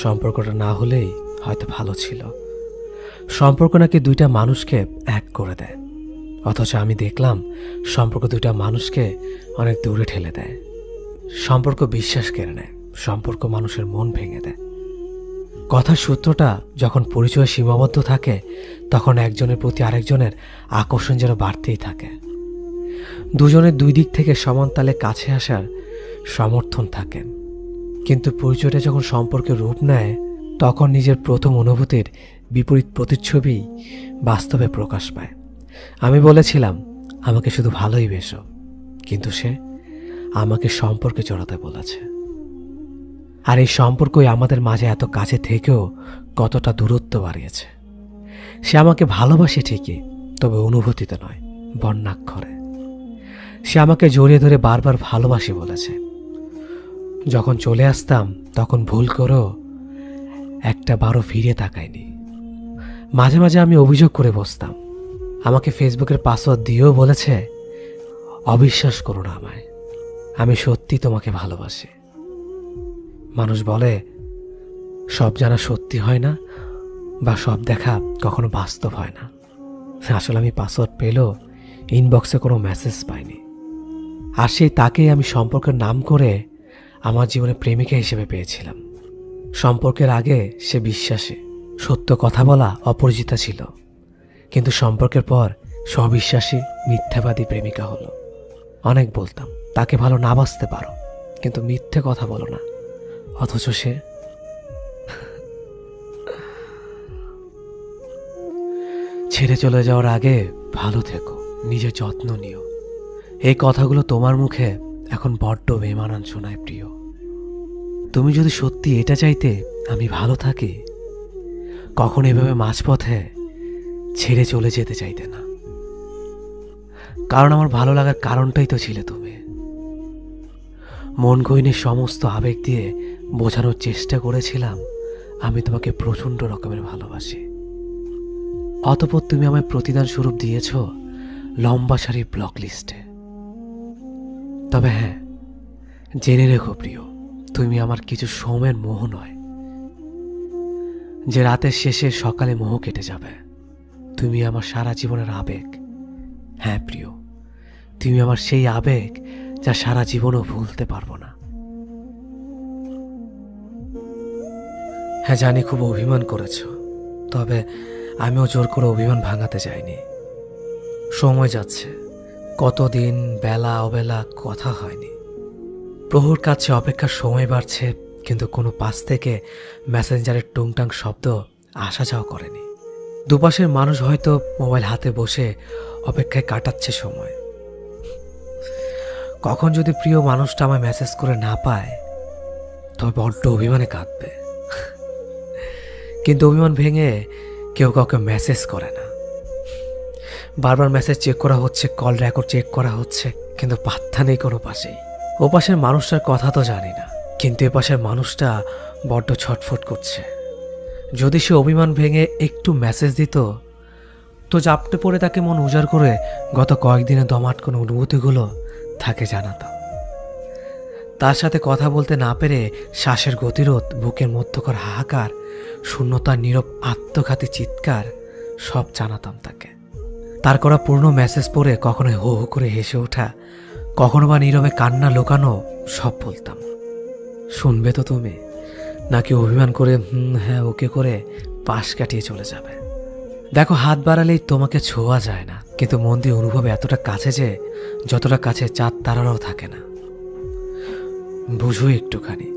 সম্পর্কটা না হলেই হয়তো ভালো ছিল। সম্পর্ক নাকি দুইটা মানুষকে এক করে দেয়, অথচ আমি দেখলাম সম্পর্ক দুইটা মানুষকে অনেক দূরে ঠেলে দেয়। সম্পর্ক বিশ্বাস কেড়ে নেয়, সম্পর্ক মানুষের মন ভেঙে দেয়। কথার সূত্রটা যখন পরিচয় সীমাবদ্ধ থাকে, তখন একজনের প্রতি আরেকজনের আকর্ষণ যেন বাড়তেই থাকে। দুজনের দুই দিক থেকে সমান তালে কাছে আসার সমর্থন থাকে। কিন্তু পরিচয়টা যখন সম্পর্কের রূপ নেয়, তখন নিজের প্রথম অনুভূতির বিপরীত প্রতিচ্ছবি বাস্তবে প্রকাশ পায়। আমি বলেছিলাম আমাকে শুধু ভালোই বেসো, কিন্তু সে আমাকে সম্পর্কে জড়াতে বলেছে। আর এই সম্পর্কই আমাদের মাঝে এত কাছে থেকেও কতটা দূরত্ব বাড়িয়েছে। সে আমাকে ভালোবাসে ঠিকই, তবে অনুভূতিতে নয়, বর্ণাক্ষরে। সে আমাকে জড়িয়ে ধরে বারবার ভালোবাসি বলেছে। যখন চলে আসতাম তখন ভুল করেও একটা বারও ফিরে তাকায়নি। মাঝে মাঝে আমি অভিযোগ করে বসতাম। আমাকে ফেসবুকের পাসওয়ার্ড দিয়েও বলেছে, অবিশ্বাস করো না আমায়, আমি সত্যি তোমাকে ভালোবাসি। মানুষ বলে সব জানা সত্যি হয় না, বা সব দেখা কখনো বাস্তব হয় না। আসলে আমি পাসওয়ার্ড পেলেও ইনবক্সে কোনো মেসেজ পাইনি। আর সেই তাকেই আমি সম্পর্কের নাম করে আমার জীবনে প্রেমিকা হিসেবে পেয়েছিলাম। সম্পর্কের আগে সে বিশ্বাসী, সত্য কথা বলা অপরিচিতা ছিল, কিন্তু সম্পর্কের পর স্ববিশ্বাসী মিথ্যাবাদী প্রেমিকা হলো। অনেক বলতাম তাকে ভালো না বাসতে পারো, কিন্তু মিথ্যে কথা বলো না, অথচ সে ছেড়ে চলে যাওয়ার আগে ভালো থেকো, নিজের যত্ন নিও। এই কথাগুলো তোমার মুখে এখন বড্ড বেমানান শোনায় প্রিয়। তুমি যদি সত্যি এটা চাইতে আমি ভালো থাকি, কখন এভাবে মাঝপথে ছেড়ে চলে যেতে চাইতে না। কারণ আমার ভালো লাগার কারণটাই তো ছিলে তুমি। মন গহীনের সমস্ত আবেগ দিয়ে বোঝানোর চেষ্টা করেছিলাম আমি তোমাকে প্রচণ্ড রকমের ভালোবাসি। অতঃপর তুমি আমায় প্রতিদান স্বরূপ দিয়েছ লম্বা সারির ব্লক লিস্টে। তবে হ্যাঁ, জেনে রেখো প্রিয়, তুমি আমার কিছু সময়ের মোহ নয়, যে রাতের শেষে সকালে মোহ কেটে যাবে। তুমি আমার সারা জীবনের আবেগ। হ্যাঁ প্রিয়, তুমি আমার সেই আবেগ যা সারা জীবনও ভুলতে পারবো না। হ্যাঁ জানি খুব অভিমান করেছ, তবে আমিও জোর করে অভিমান ভাঙাতে চাইনি। সময় যাচ্ছে, কতদিন বেলা অবেলা কথা হয়নি। প্রহর কাছে অপেক্ষার সময় বাড়ছে, কিন্তু কোনো পাশ থেকে মেসেঞ্জারের টুংটাং শব্দ আসা যাওয়া করেনি। দুপাশের মানুষ হয়তো মোবাইল হাতে বসে অপেক্ষায় কাটাচ্ছে সময়। কখন যদি প্রিয় মানুষটা আমায় মেসেজ করে না পায়, তবে বড্ড অভিমানে কাঁদবে। কিন্তু অভিমান ভেঙে কেউ কাউকে মেসেজ করে না। বারবার মেসেজ চেক করা হচ্ছে, কল রেকর্ড চেক করা হচ্ছে, কিন্তু পাত্তা নেই কোনো পাশেই। ও পাশের মানুষটার কথা তো জানি না, কিন্তু এ পাশের মানুষটা বড্ড ছটফট করছে। যদি সে অভিমান ভেঙে একটু মেসেজ দিত, তো জাপটে পড়ে তাকে মন উজাড় করে গত কয়েকদিনে দমাট কোনো অনুভূতিগুলো তাকে জানাতাম। তার সাথে কথা বলতে না পেরে শ্বাসের গতিরোধ, বুকের মধ্যকার হাহাকার, শূন্যতার নীরব আত্মঘাতী চিৎকার সব জানাতাম তাকে। তার করা পূর্ণ মেসেজ পড়ে কখনো হো হো করে হেসে ওঠা, কখনো বা নীরবে কান্না লুকানো সব বলতাম। শুনবে তো তুমি, নাকি অভিমান করে হ্যাঁ ওকে করে পাশ কাটিয়ে চলে যাবে? দেখো, হাত বাড়ালেই তোমাকে ছোঁয়া যায় না, কিন্তু মন দিয়ে অনুভব এতটা কাছে যে যতটা কাছে চাঁদ তারারাও থাকে না। বুঝো একটুখানি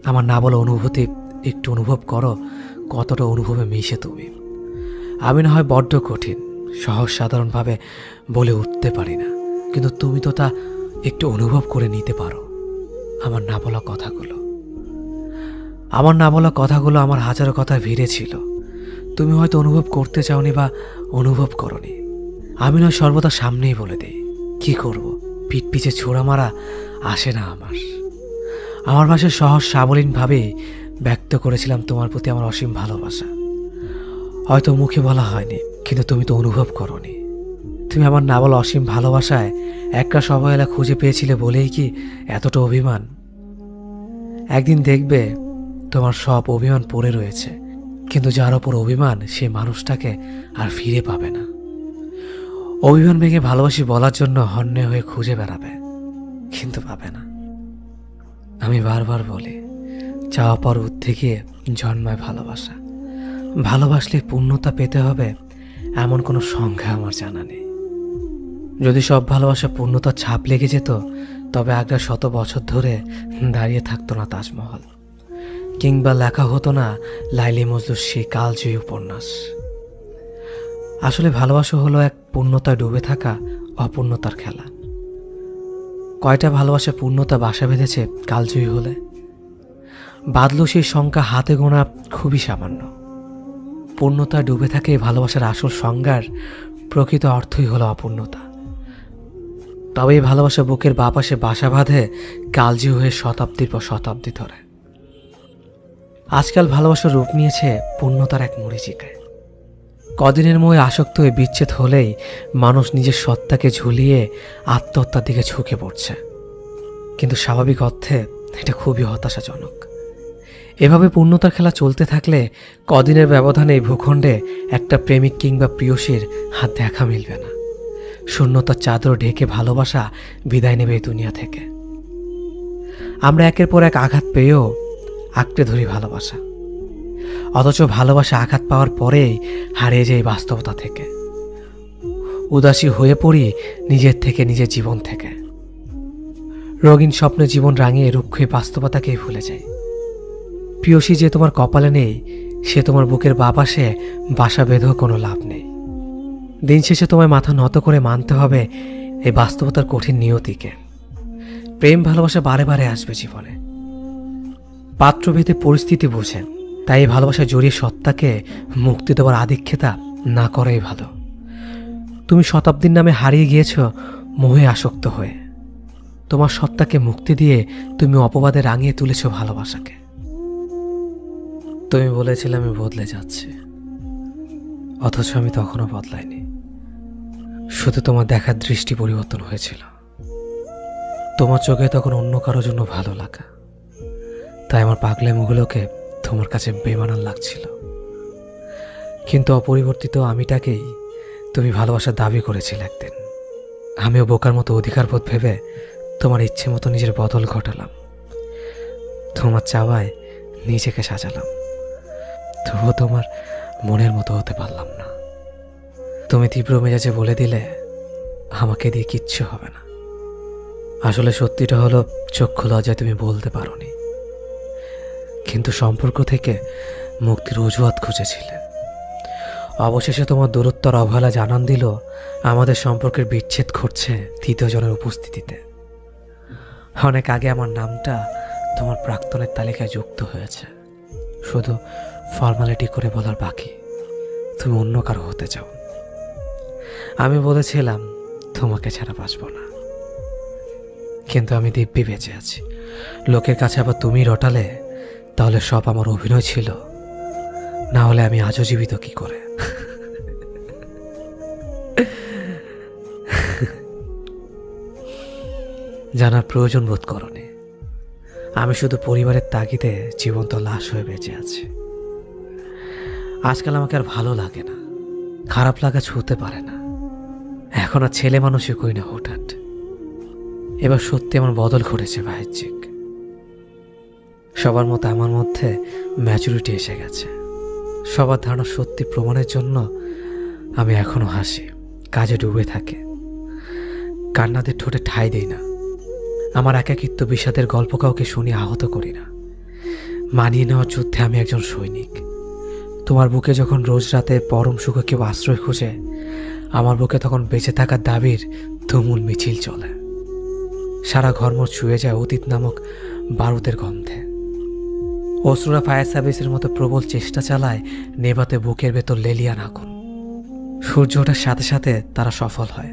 আমার না বলা অনুভূতি, একটু অনুভব করো কতটা অনুভবে মিশে তুমি। আমি না হয় বড্ড কঠিন, সহজ সাধারণভাবে বলে উঠতে পারি না, কিন্তু তুমি তো তা একটু অনুভব করে নিতে পারো। আমার না বলা কথাগুলো, আমার হাজারো কথা ভিড়ে ছিল। তুমি হয়তো অনুভব করতে চাওনি বা অনুভব করনি। আমি নয় সর্বদা সামনেই বলে দেই, কি করব, পিঠ পিছে ছোড়া মারা আসে না আমার ভাষায় সহজ সাবলীনভাবেই ব্যক্ত করেছিলাম তোমার প্রতি আমার অসীম ভালোবাসা। হয়তো মুখে বলা হয়নি, কিন্তু তুমি তো অনুভব করনি। তুমি আমার না বলা অসীম ভালোবাসায় একটা অবহেলা খুঁজে পেয়েছিলে বলেই কি এতটা অভিমান? একদিন দেখবে তোমার সব অভিমান পড়ে রয়েছে, কিন্তু যার ওপর অভিমান সে মানুষটাকে আর ফিরে পাবে না। অভিমান ভেঙে ভালোবাসি বলার জন্য হন্যে হয়ে খুঁজে বেড়াবে, কিন্তু পাবে না। আমি বারবার বলি, চাওয়া পাওয়ার ঊর্ধ্বে গিয়ে জন্মায় ভালোবাসা। ভালোবাসলে পূর্ণতা পেতে হবে এমন কোনো সংজ্ঞা আমার জানা নেই। যদি সব ভালোবাসা পূর্ণতার ছাপ লেগে যেত, তবে আগ্রা 100 বছর ধরে দাঁড়িয়ে থাকতো না তাজমহল, কিংবা লেখা হতো না লাইলি মজনুর সেই কালজয়ী উপন্যাস। আসলে ভালোবাসা হলো এক পূর্ণতায় ডুবে থাকা অপূর্ণতার খেলা। কয়টা ভালোবাসা পূর্ণতা বাসা বেঁধেছে কালজয়ী হলে? বাদলো সেই সংখ্যা হাতে গোনা খুবই সামান্য। পূর্ণতায় ডুবে থাকে ভালোবাসার আসল সংজ্ঞার প্রকৃত অর্থই হলো অপূর্ণতা। তবে এই ভালোবাসা বুকের বাপাশে বাসা বাঁধে কালজয়ী হয়ে শতাব্দীর পর শতাব্দী ধরে। আজকাল ভালোবাসার রূপ নিয়েছে পূর্ণতার এক মরীচিকায়। কদিনের মোহে আসক্ত হয়ে বিচ্ছেদ হলেই মানুষ নিজের সত্তাকে ঝুলিয়ে আত্মহত্যার দিকে ঝুঁকে পড়ছে, কিন্তু স্বাভাবিক অর্থে এটা খুবই হতাশাজনক। এভাবে পূর্ণতার খেলা চলতে থাকলে কদিনের ব্যবধানে এই ভূখণ্ডে একটা প্রেমিক কিংবা প্রিয়সীর হাত দেখা মিলবে না। শূন্যতার চাদর ঢেকে ভালোবাসা বিদায় নেবে এই দুনিয়া থেকে। আমরা একের পর এক আঘাত পেয়েও আঁকড়ে ধরি ভালোবাসা, অথচ ভালোবাসা আঘাত পাওয়ার পরেই হারিয়ে যায় বাস্তবতা থেকে। উদাসী হয়ে পড়ি নিজের থেকে, নিজের জীবন থেকে। রঙিন স্বপ্নে জীবন রাঙিয়ে রুক্ষ বাস্তবতাকেই ভুলে যায়। প্রিয়সী যে তোমার কপালে নেই, সে তোমার বুকের বাপাশে বাসা বেঁধেও কোনো লাভ নেই। দিন শেষে তোমায় মাথা নত করে মানতে হবে এই বাস্তবতার কঠিন নিয়তিকে। প্রেম ভালোবাসা বারে বারে আসবে জীবনে, পাত্রভেদে পরিস্থিতি বুঝে। তাই এই ভালোবাসায় জড়িয়ে সত্তাকে মুক্তি দেওয়ার আধিক্যতা না করাই ভালো। তুমি শতাব্দীর নামে হারিয়ে গিয়েছ মোহে আসক্ত হয়ে। তোমার সত্তাকে মুক্তি দিয়ে তুমি অপবাদে রাঙিয়ে তুলেছ ভালোবাসাকে। তুমি বলেছিলে আমি বদলে যাচ্ছি, অথচ আমি তখনও বদলাইনি। শুধু তোমার দেখার দৃষ্টি পরিবর্তন হয়েছিল। তোমার চোখে তখন অন্য কারোর জন্য ভালো লাগা, তাই আমার পাগলামিগুলোকে তোমার কাছে বেমানান লাগছিল। কিন্তু অপরিবর্তিত আমিটাকেই তুমি ভালোবাসার দাবি করেছিলে একদিন। আমিও বোকার মতো অধিকারবোধ ভেবে তোমার ইচ্ছে মতো নিজের বদল ঘটালাম। তোমার চাওয়ায় নিজেকে সাজালাম, তবুও তোমার মনের মতো হতে পারলাম না। তুমি তীব্র মেজাজে বলে দিলে আমাকে দিয়ে কিচ্ছু হবে না। আসলে সত্যিটা হলো চক্ষু লজ্জায় তুমি বলতে পারোনি, কিন্তু সম্পর্ক থেকে মুক্তির অজুহাত খুঁজেছিলে। অবশেষে তোমার দূরত্বর অবহেলা জানান দিল আমাদের সম্পর্কের বিচ্ছেদ ঘটছে তৃতীয় জনের উপস্থিতিতে। অনেক আগে আমার নামটা তোমার প্রাক্তনের তালিকায় যুক্ত হয়েছে, শুধু ফর্মালিটি করে বলার বাকি তুমি অন্য কারো হতে চাও। আমি বলেছিলাম তোমাকে ছাড়া বাঁচব না, কিন্তু আমি দিব্যি বেঁচে আছি। লোকের কাছে আবার তুমি রটালে তাহলে সব আমার অভিনয় ছিল, না হলে আমি আজও জীবিত কি করে? জানার প্রয়োজন বোধ করনি। আমি শুধু পরিবারের তাগিদে জীবন্ত লাশ হয়ে বেঁচে আছি। আজকাল আমাকে আর ভালো লাগে না, খারাপ লাগা ছুঁতে পারে না। এখন আর ছেলে মানুষই কই না হঠাৎ। এবার সত্যি আমার বদল ঘটেছে বাহ্যিক। সবার মতো আমার মধ্যে ম্যাচুরিটি এসে গেছে। সবার ধারণা সত্যি প্রমাণের জন্য আমি এখনো হাসি, কাজে ডুবে থাকে, কান্নাদের ঠোঁটে ঠাঁই দেই না। আমার একাকিত্ব বিষাদের গল্প কাউকে শুনে আহত করি না। মানিয়ে নেওয়ার যুদ্ধে আমি একজন সৈনিক। তোমার বুকে যখন রোজ রাতে পরম সুখে কেউ আশ্রয় খোঁজে, আমার বুকে তখন বেঁচে থাকার দাবির তুমুল মিছিল চলে। সারা ঘরমোর ছুঁয়ে যায় অতীত নামক বারুদের গন্ধে। অশ্রুরা ফায়ার সার্ভিসের মতো প্রবল চেষ্টা চালায় নেভাতে বুকের ভেতর লেলিয়ান আগুন। সূর্য ওঠার সাথে সাথে তারা সফল হয়।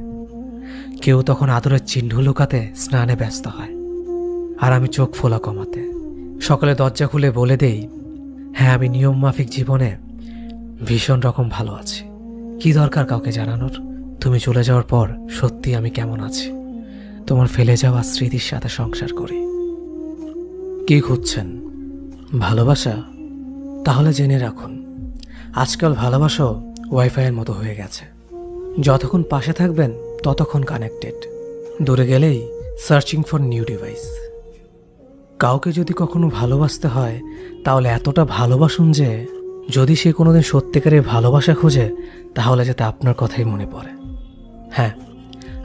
কেউ তখন আদরের চিহ্ন লুকাতে স্নানে ব্যস্ত হয়, আর আমি চোখ ফোলা কমাতে। সকালে দরজা খুলে বলে দেই, হ্যাঁ আমি নিয়ম মাফিক জীবনে ভীষণ রকম ভালো আছি। কি দরকার কাউকে জানানোর? তুমি চলে যাওয়ার পর সত্যি আমি কেমন আছি। তোমার ফেলে যাওয়া স্মৃতির সাথে সংসার করি। কি খুঁজছেন? ভালোবাসা? তাহলে জেনে রাখুন, আজকাল ভালোবাসাও ওয়াইফাইয়ের মতো হয়ে গেছে। যতক্ষণ পাশে থাকবেন ততক্ষণ কানেক্টেড, দূরে গেলেই সার্চিং ফর নিউ ডিভাইস। কাউকে যদি কখনো ভালোবাসতে হয় তাহলে এতটা ভালোবাসুন যে যদি সে কোনোদিন সত্যিকারের ভালোবাসা খোঁজে তাহলে যাতে আপনার কথাই মনে পড়ে। হ্যাঁ,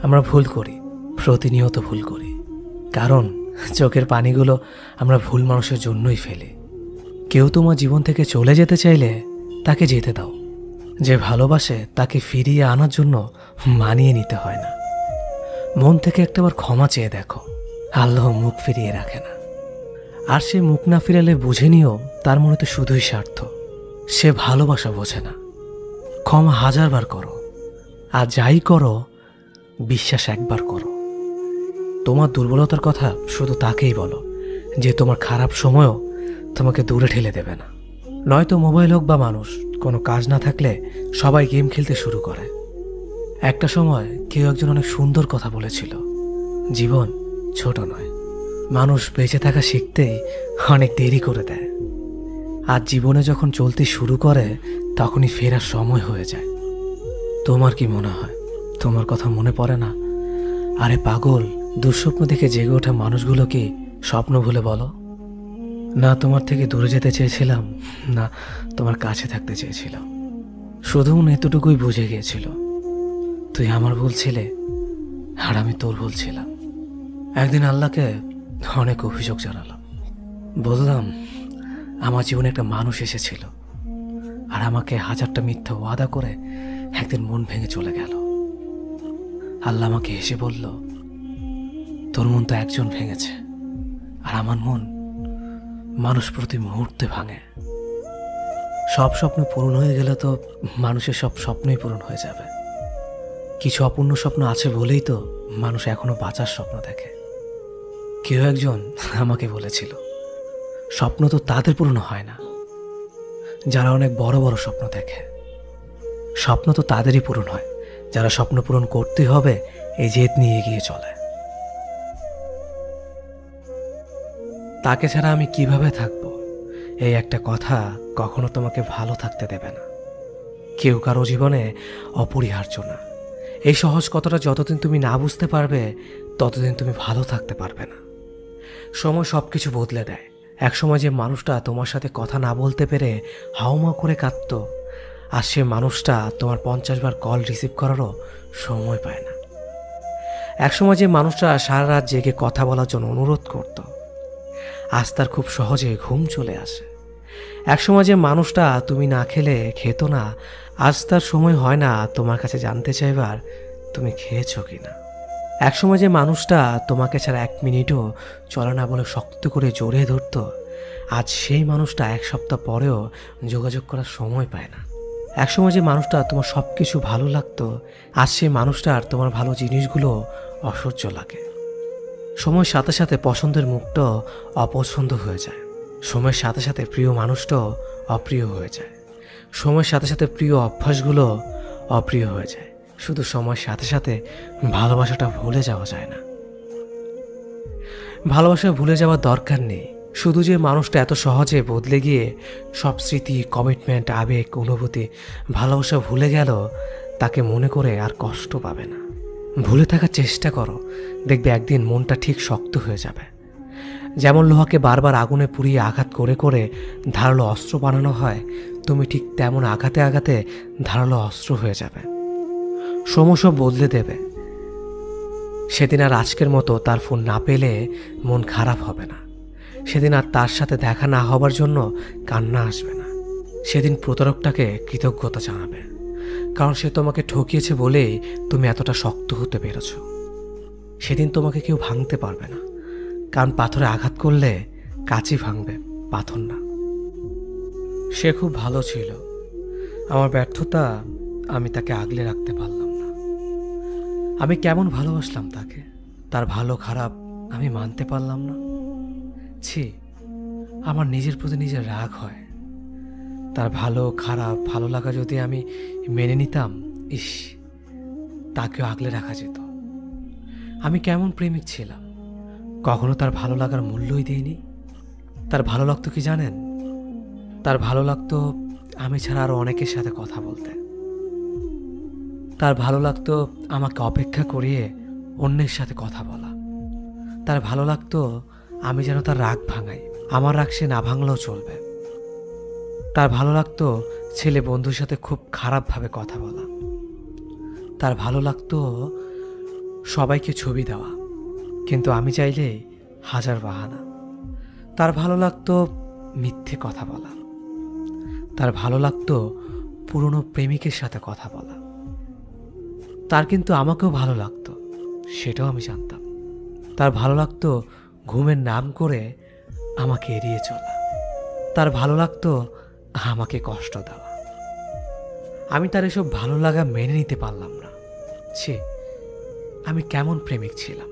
আমরা ভুল করি, প্রতিনিয়ত ভুল করি, কারণ চোখের পানিগুলো আমরা ভুল মানুষের জন্যই ফেলি। কেউ তোমার জীবন থেকে চলে যেতে চাইলে তাকে যেতে দাও। যে ভালোবাসে তাকে ফিরিয়ে আনার জন্য মানিয়ে নিতে হয় না। মন থেকে একটাবার ক্ষমা চেয়ে দেখো, আল্লাহ মুখ ফিরিয়ে রাখে না। আর সে মুখ না ফিরালে বুঝে নিও তার মনে তো শুধুই স্বার্থ, সে ভালোবাসা বোঝে না। ক্ষমা 1000 বার করো, আর যাই করো বিশ্বাস একবার করো। তোমার দুর্বলতার কথা শুধু তাকেই বলো, যে তোমার খারাপ সময়ও তোমাকে দূরে ঠেলে দেবে না। নয়তো মোবাইল হোক বা মানুষ, কোনো কাজ না থাকলে সবাই গেম খেলতে শুরু করে। একটা সময় কেউ একজন অনেক সুন্দর কথা বলেছিল, জীবন ছোট নয়, মানুষ বেঁচে থাকা শিখতেই অনেক দেরি করে দেয়। আর জীবনে যখন চলতে শুরু করে তখনই ফেরার সময় হয়ে যায়। তোমার কি মনে হয় তোমার কথা মনে পড়ে না? আরে পাগল, দুঃস্বপ্ন দেখে জেগে ওঠা মানুষগুলো কি স্বপ্ন ভুলে বলো? না তোমার থেকে দূরে যেতে চেয়েছিলাম, না তোমার কাছে থাকতে চেয়েছিলাম। শুধু এতটুকুই বুঝে গিয়েছিল, তুই আমার ভুল ছিলে আর আমি তোর ভুল ছিলাম। একদিন আল্লাহকে অনেক অভিযোগ জানালাম, বললাম আমার জীবনে একটা মানুষ এসেছিল আর আমাকে 1000টা মিথ্যা ওয়াদা করে একদিন মন ভেঙে চলে গেল। আল্লাহ আমাকে হেসে বলল, তোর মন তো একজন ভেঙেছে, আর আমার মন মানুষ প্রতি মুহূর্তে ভাঙে। সব স্বপ্ন পূরণ হয়ে গেলে তো মানুষের সব স্বপ্নই পূরণ হয়ে যাবে। কিছু অপূর্ণ স্বপ্ন আছে বলেই তো মানুষ এখনো বাঁচার স্বপ্ন দেখে। কেউ একজন আমাকে বলেছিল, স্বপ্ন তো তাদের পূরণ হয় না যারা অনেক বড় বড় স্বপ্ন দেখে। স্বপ্ন তো তাদেরই পূরণ হয় যারা স্বপ্ন পূরণ করতে হবে এই জেদ নিয়ে এগিয়ে চলে। তাকে ছাড়া আমি কিভাবে থাকব, এই একটা কথা কখনো তোমাকে ভালো থাকতে দেবে না। কেউ কারো জীবনে অপরিহার্য না, এই সহজ কথাটা যতদিন তুমি না বুঝতে পারবে ততদিন তুমি ভালো থাকতে পারবে না। সময় সব কিছু বদলে দেয়। একসময় যে মানুষটা তোমার সাথে কথা না বলতে পেরে হাউমাউ করে কাঁদত, আর সে মানুষটা তোমার 50 বার কল রিসিভ করারও সময় পায় না। একসময় যে মানুষটা সারা রাত জেগে কথা বলার জন্য অনুরোধ করত, আজ তার খুব সহজে ঘুম চলে আসে। একসময় যে মানুষটা তুমি না খেলে খেত না, আজ তার সময় হয় না তোমার কাছে জানতে চাইবার তুমি খেয়েছো কিনা। একসময় যে মানুষটা তোমাকে ছাড়া 1 মিনিটও চলে না বলে শক্ত করে জড়িয়ে ধরত, আজ সেই মানুষটা 1 সপ্তাহ পরেও যোগাযোগ করার সময় পায় না। একসময় যে মানুষটা তোমার সব কিছু ভালো লাগতো, আজ সেই মানুষটার তোমার ভালো জিনিসগুলো অসহ্য লাগে। সময়ের সাথে সাথে পছন্দের মুখটাও অপছন্দ হয়ে যায়, সময়ের সাথে সাথে প্রিয় মানুষটাও অপ্রিয় হয়ে যায়, সময়ের সাথে সাথে প্রিয় অভ্যাসগুলো অপ্রিয় হয়ে যায়। শুধু সময়ের সাথে সাথে ভালোবাসাটা ভুলে যাওয়া যায় না। ভালোবাসা ভুলে যাওয়ার দরকার নেই, শুধু যে মানুষটা এত সহজে বদলে গিয়ে সব স্মৃতি, কমিটমেন্ট, আবেগ, অনুভূতি, ভালোবাসা ভুলে গেল তাকে মনে করে আর কষ্ট পাবে না। ভুলে থাকার চেষ্টা করো, দেখবে একদিন মনটা ঠিক শক্ত হয়ে যাবে। যেমন লোহাকে বারবার আগুনে পুড়িয়ে আঘাত করে করে ধারালো অস্ত্র বানানো হয়, তুমি ঠিক তেমন আঘাতে আঘাতে ধারালো অস্ত্র হয়ে যাবে। সময় সব বদলে দেবে। সেদিন আর আজকের মতো তার ফোন না পেলে মন খারাপ হবে না, সেদিন আর তার সাথে দেখা না হবার জন্য কান্না আসবে না। সেদিন প্রতারকটাকে কৃতজ্ঞতা জানাবে, কারণ সে তোমাকে ঠকিয়েছে বলেই তুমি এতটা শক্ত হতে পেরেছ। সেদিন তোমাকে কেউ ভাঙতে পারবে না, কারণ পাথরে আঘাত করলে কাঁচি ভাঙবে, পাথর না। সে খুব ভালো ছিল, আমার ব্যর্থতা আমি তাকে আগলে রাখতে পারলাম না। আমি কেমন ভালোবাসলাম তাকে, তার ভালো খারাপ আমি মানতে পারলাম না। ছি, আমার নিজের প্রতি নিজের রাগ হয়। তার ভালো খারাপ ভালো লাগা যদি আমি মেনে নিতাম, ইস, তাকেও আগলে রাখা যেত। আমি কেমন প্রেমিক ছিলাম, কখনো তার ভালো লাগার মূল্যই দিইনি। তার ভালো লাগতো কি জানেন? তার ভালো লাগতো আমি ছাড়া আরো অনেকের সাথে কথা বলতে। তার ভালো লাগতো আমাকে অপেক্ষা করিয়ে অন্যের সাথে কথা বলা। তার ভালো লাগতো আমি যেন তার রাগ ভাঙাই, আমার রাগ সে না ভাঙলেও চলবে। তার ভালো লাগতো ছেলে বন্ধুর সাথে খুব খারাপভাবে কথা বলা। তার ভালো লাগতো সবাইকে ছবি দেওয়া, কিন্তু আমি চাইলেই হাজার বাহানা। তার ভালো লাগতো মিথ্যে কথা বলা। তার ভালো লাগতো পুরনো প্রেমিকের সাথে কথা বলা। তার কিন্তু আমাকেও ভালো লাগতো, সেটাও আমি জানতাম। তার ভালো লাগতো ঘুমের নাম করে আমাকে এড়িয়ে চলা। তার ভালো লাগতো আমাকে কষ্ট দেওয়া। আমি তার এসব ভালো লাগা মেনে নিতে পারলাম না। ছি, আমি কেমন প্রেমিক ছিলাম!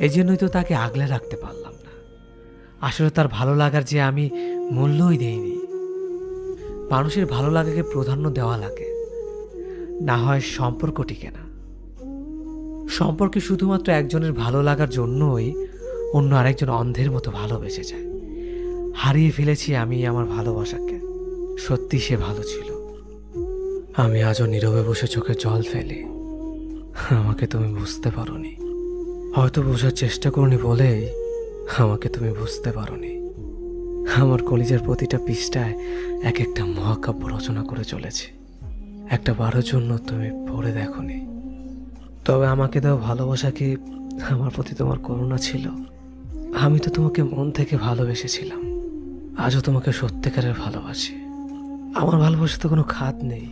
এই জন্যই তো তাকে আগলে রাখতে পারলাম না। আসলে তার ভালো লাগার যে আমি মূল্যই দেইনি। মানুষের ভালো লাগাকে প্রাধান্য দেওয়া লাগে, না হয় সম্পর্ক টিকে না। সম্পর্কে শুধুমাত্র একজনের ভালো লাগার জন্যই অন্য আরেকজন অন্ধের মতো ভালোবেসে যায়। হারিয়ে ফেলেছি আমি আমার ভালোবাসাকে। সত্যি সে ভালো ছিল। আমি আজও নীরবে বসে চোখে জল ফেলি। আমাকে তুমি বুঝতে পারোনি, হয়তো বোঝার চেষ্টা করনি বলেই আমাকে তুমি বুঝতে পারোনি। আমার কলিজার প্রতিটা পৃষ্ঠায় এক একটা মহাকাব্য রচনা করে চলেছে। একটা বারের জন্য তুমি পড়ে দেখোনি। তবে আমাকে দেওয়া ভালোবাসা কি আমার প্রতি তোমার করুণা ছিল? আমি তো তোমাকে মন থেকে ভালোবেসেছিলাম, আজও তোমাকে সত্যিকারের ভালোবাসি। আমার ভালোবাসা তো কোনো খাত নেই।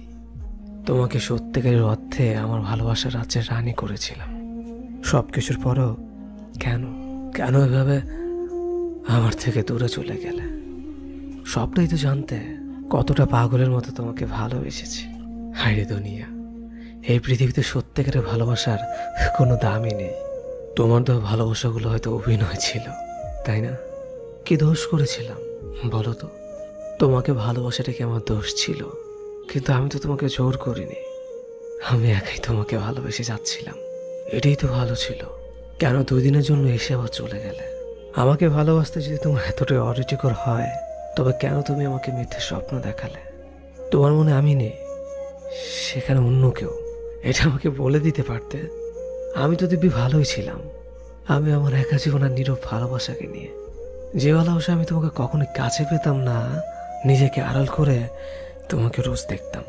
তোমাকে সত্যিকারের অর্থে আমার ভালোবাসার রাজ্যের রানী করেছিলাম। সব কিছুর পরও কেন কেন এভাবে আমার থেকে দূরে চলে গেলে? সবটাই তো জানতে কতটা পাগলের মতো তোমাকে ভালোবেসেছি। হায়রে দুনিয়া, এই পৃথিবীতে সত্যিকারের ভালোবাসার কোনো দামই নেই। তোমার তো ভালোবাসাগুলো হয়তো অভিনয় ছিল, তাই না? কি দোষ করেছিলাম বলো তো? তোমাকে ভালোবাসাটা কি আমার দোষ ছিল? কিন্তু আমি তো তোমাকে জোর করিনি। আমি একাই তোমাকে ভালোবেসে যাচ্ছিলাম। এটাই তো ভালো ছিল। কেন 2 দিনের জন্য এসে আবার চলে গেলে? আমাকে ভালোবাসতে যদি তোমার এতটাই অরুচিকর হয়, তবে কেন তুমি আমাকে মিথ্যে স্বপ্ন দেখালে? তোমার মনে আমি নেই, সেখানে অন্য কেউ। এটা আমাকে বলে দিতে পারতে। আমি তো দিব্যি ভালোই ছিলাম। আমি আমার একা জীবন আর নীরব ভালোবাসাকে নিয়ে, যে ভালোবাসা আমি তোমাকে কখনোই কাছে পেতাম না, নিজেকে আড়াল করে তোমাকে রোজ দেখতাম।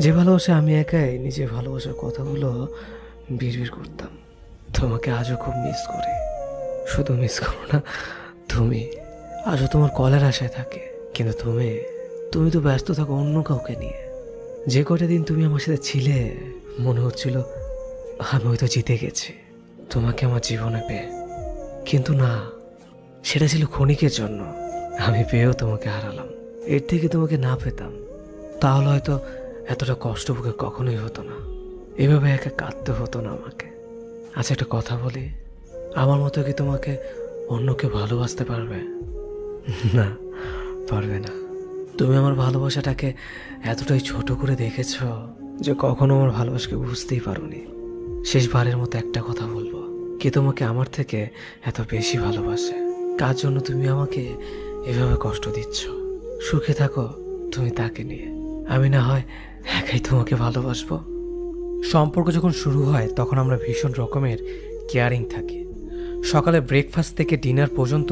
যে ভালোবাসা আমি একাই নিজের ভালোবাসার কথাগুলো বিড়বিড় করতাম। তোমাকে আজও খুব মিস করি। শুধু মিস করো না, তুমি আজও তোমার কলের আশায় থাকে। কিন্তু তুমি তো ব্যস্ত থাকো অন্য কাউকে নিয়ে। যে কটা দিন তুমি আমার সাথে ছিলে, মনে হচ্ছিল আমি হয়তো জিতে গেছি তোমাকে আমার জীবনে পেয়ে। কিন্তু না, সেটা ছিল ক্ষণিকের জন্য। আমি পেয়েও তোমাকে হারালাম। এর থেকে তোমাকে না পেতাম, তাহলে হয়তো এতটা কষ্ট বুকে কখনোই হতো না। এভাবে একা কাঁদতে হতো না আমাকে। আচ্ছা, একটা কথা বলি, আমার মতো কি তোমাকে অন্য কেউ ভালোবাসতে পারবে? না, পারবে না। তুমি আমার ভালোবাসাটাকে এতটাই ছোট করে দেখেছ যে কখনো আমার ভালোবাসাকে বুঝতেই পারোনি। শেষবারের মতো একটা কথা বলবো, কে তোমাকে আমার থেকে এত বেশি ভালোবাসে? কার জন্য তুমি আমাকে এভাবে কষ্ট দিচ্ছ? সুখে থাকো তুমি তাকে নিয়ে, আমি না হয় একাই তোমাকে ভালোবাসবো। সম্পর্ক যখন শুরু হয় তখন আমরা ভীষণ রকমের কেয়ারিং থাকি। সকালে ব্রেকফাস্ট থেকে ডিনার পর্যন্ত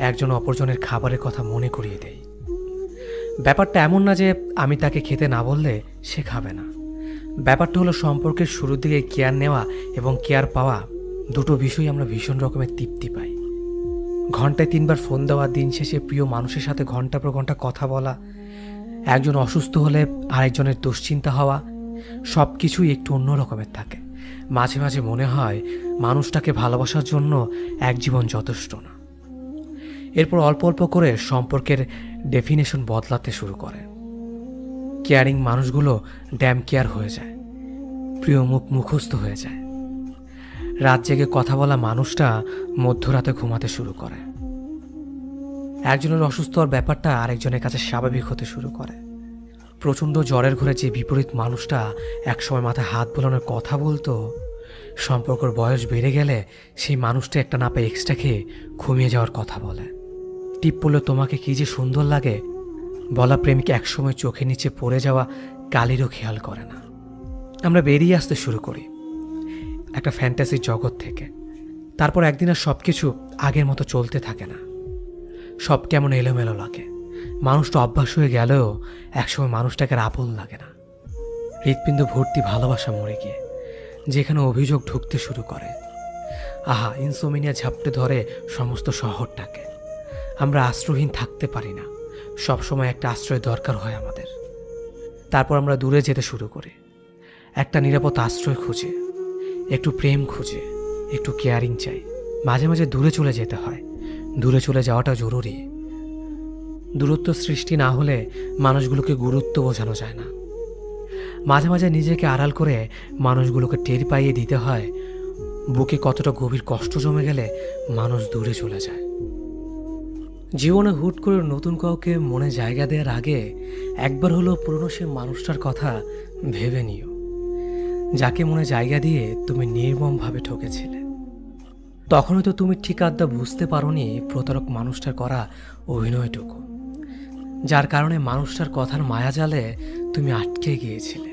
একজন অপরজনের খাবারের কথা মনে করিয়ে দেই। ব্যাপারটা এমন না যে আমি তাকে খেতে না বললে সে খাবে না। ব্যাপারটা হলো সম্পর্কের শুরুর দিকে কেয়ার নেওয়া এবং কেয়ার পাওয়া, দুটো বিষয় আমরা ভীষণ রকমের তৃপ্তি পাই। ঘন্টায় 3 বার ফোন দেওয়া, দিন শেষে প্রিয় মানুষের সাথে ঘন্টা পর ঘন্টা কথা বলা, একজন অসুস্থ হলে আরেকজনের দুশ্চিন্তা হওয়া, সব কিছুই একটু অন্য রকমের থাকে। মাঝে মাঝে মনে হয় মানুষটাকে ভালোবাসার জন্য এক জীবন যথেষ্ট না। এরপর অল্প অল্প করে সম্পর্কের ডেফিনেশন বদলাতে শুরু করে। কেয়ারিং মানুষগুলো ড্যাম কেয়ার হয়ে যায়, প্রিয় মুখ মুখস্থ হয়ে যায়। রাত জেগে কথা বলা মানুষটা মধ্যরাতে ঘুমাতে শুরু করে। একজনের অসুস্থ হওয়ার ব্যাপারটা আরেকজনের কাছে স্বাভাবিক হতে শুরু করে। প্রচণ্ড জ্বরের ঘরে যে বিপরীত মানুষটা একসময় মাথায় হাত বোলানোর কথা বলতো, সম্পর্কের বয়স বেড়ে গেলে সেই মানুষটা একটা না পেয়ে এক্সট্রা খেয়ে ঘুমিয়ে যাওয়ার কথা বলে। টিপ পড়লে তোমাকে কি যে সুন্দর লাগে বলা প্রেমিক একসময় চোখের নিচে পড়ে যাওয়া কালিরও খেয়াল করে না। আমরা বেরিয়ে আসতে শুরু করি একটা ফ্যান্টাসির জগৎ থেকে। তারপর একদিন আর সব কিছু আগের মতো চলতে থাকে না। সব কেমন এলোমেলো লাগে। মানুষটা অভ্যাস হয়ে গেলেও একসময় মানুষটাকে আর আপন লাগে না। হৃৎপিণ্ড ভর্তি ভালোবাসা মরে গিয়ে যেখানে অভিযোগ ঢুকতে শুরু করে। আহা, ইনসোমিনিয়া ঝাপটে ধরে সমস্ত শহরটাকে। আমরা আশ্রয়হীন থাকতে পারি না। সবসময় একটা আশ্রয় দরকার হয় আমাদের। তারপর আমরা দূরে যেতে শুরু করি, একটা নিরাপদ আশ্রয় খুঁজে, একটু প্রেম খুঁজে, একটু কেয়ারিং চাই। মাঝে মাঝে দূরে চলে যেতে হয়। দূরে চলে যাওয়াটা জরুরি। দূরত্ব সৃষ্টি না হলে মানুষগুলোকে গুরুত্ব বোঝানো যায় না। মাঝে মাঝে নিজেকে আড়াল করে মানুষগুলোকে টের পাইয়ে দিতে হয় বুকে কতটা গভীর কষ্ট জমে গেলে মানুষ দূরে চলে যায়। জীবনে হুট করে নতুন কাউকে মনে জায়গা দেওয়ার আগে একবার হলেও পুরনো সে মানুষটার কথা ভেবে নিও, যাকে মনে জায়গা দিয়ে তুমি নির্মমভাবে ঠকেছিলে। তখন হয়তো তুমি ঠিক আড্ডা বুঝতে পারোনি প্রতারক মানুষটার করা অভিনয়টুকু, যার কারণে মানুষটার কথার মায়াজালে তুমি আটকে গিয়েছিলে।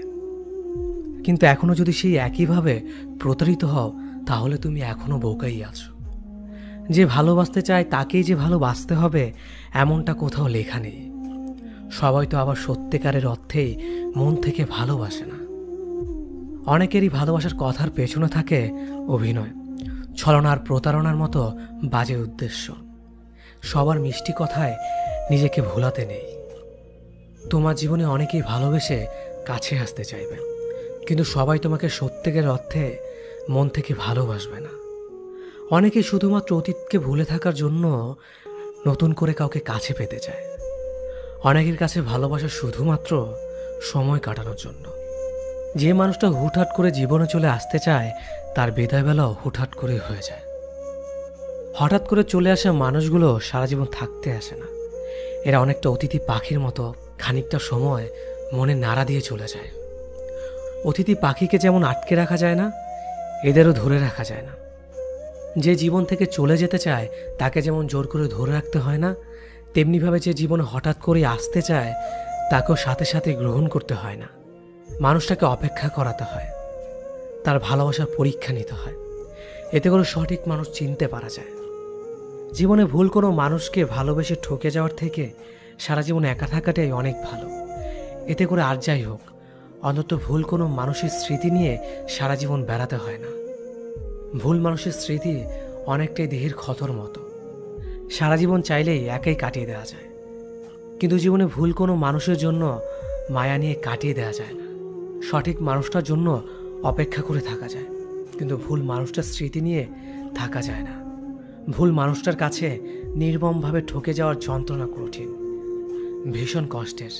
কিন্তু এখনো যদি সেই একইভাবে প্রতারিত হও, তাহলে তুমি এখনো বোকাই আছো। যে ভালোবাসতে চায় তাকেই যে ভালোবাসতে হবে এমনটা কোথাও লেখা নেই। সবাই তো আবার সত্যিকারের অর্থেই মন থেকে ভালোবাসে না। অনেকেরই ভালোবাসার কথার পেছনে থাকে অভিনয়, ছলনা আর প্রতারণার মতো বাজে উদ্দেশ্য। সবার মিষ্টি কথায় নিজেকে ভোলাতে নেই। তোমার জীবনে অনেকেই ভালোবেসে কাছে আসতে চাইবে, কিন্তু সবাই তোমাকে সত্যিকার অর্থে মন থেকে ভালোবাসবে না। অনেকেই শুধুমাত্র অতীতকে ভুলে থাকার জন্য নতুন করে কাউকে কাছে পেতে চায়। অনেকের কাছে ভালোবাসা শুধুমাত্র সময় কাটানোর জন্য। যে মানুষটা হুটহাট করে জীবনে চলে আসতে চায় তার বিদায়বেলাও হুটহাট করে হয়ে যায়। হঠাৎ করে চলে আসা মানুষগুলো সারা জীবন থাকতে আসে না। এরা অনেকটা অতিথি পাখির মতো খানিকটা সময় মনে নাড়া দিয়ে চলে যায়। অতিথি পাখিকে যেমন আটকে রাখা যায় না, এদেরও ধরে রাখা যায় না। যে জীবন থেকে চলে যেতে চায় তাকে যেমন জোর করে ধরে রাখতে হয় না, তেমনিভাবে যে জীবনে হঠাৎ করে আসতে চায় তাকেও সাথে সাথে গ্রহণ করতে হয় না। মানুষটাকে অপেক্ষা করাতে হয়, তার ভালোবাসার পরীক্ষা নিতে হয়। এতে করে সঠিক মানুষ চিনতে পারা যায়। জীবনে ভুল কোনো মানুষকে ভালোবেসে ঠকে যাওয়ার থেকে সারা জীবন একা থাকাটাই অনেক ভালো। এতে করে আর যাই হোক, অন্তত ভুল কোনো মানুষের স্মৃতি নিয়ে সারা জীবন বেড়াতে হয় না। ভুল মানুষের স্মৃতি অনেকটাই দেহের ক্ষতর মতো, সারা জীবন চাইলেই একাই কাটিয়ে দেওয়া যায়। কিন্তু জীবনে ভুল কোনো মানুষের জন্য মায়া নিয়ে কাটিয়ে দেওয়া যায় না। সঠিক মানুষটার জন্য অপেক্ষা করে থাকা যায়, কিন্তু ভুল মানুষটার স্মৃতি নিয়ে থাকা যায় না। ভুল মানুষটার কাছে নির্মমভাবে ঠকে যাওয়ার যন্ত্রণা কঠিন, ভীষণ কষ্টের।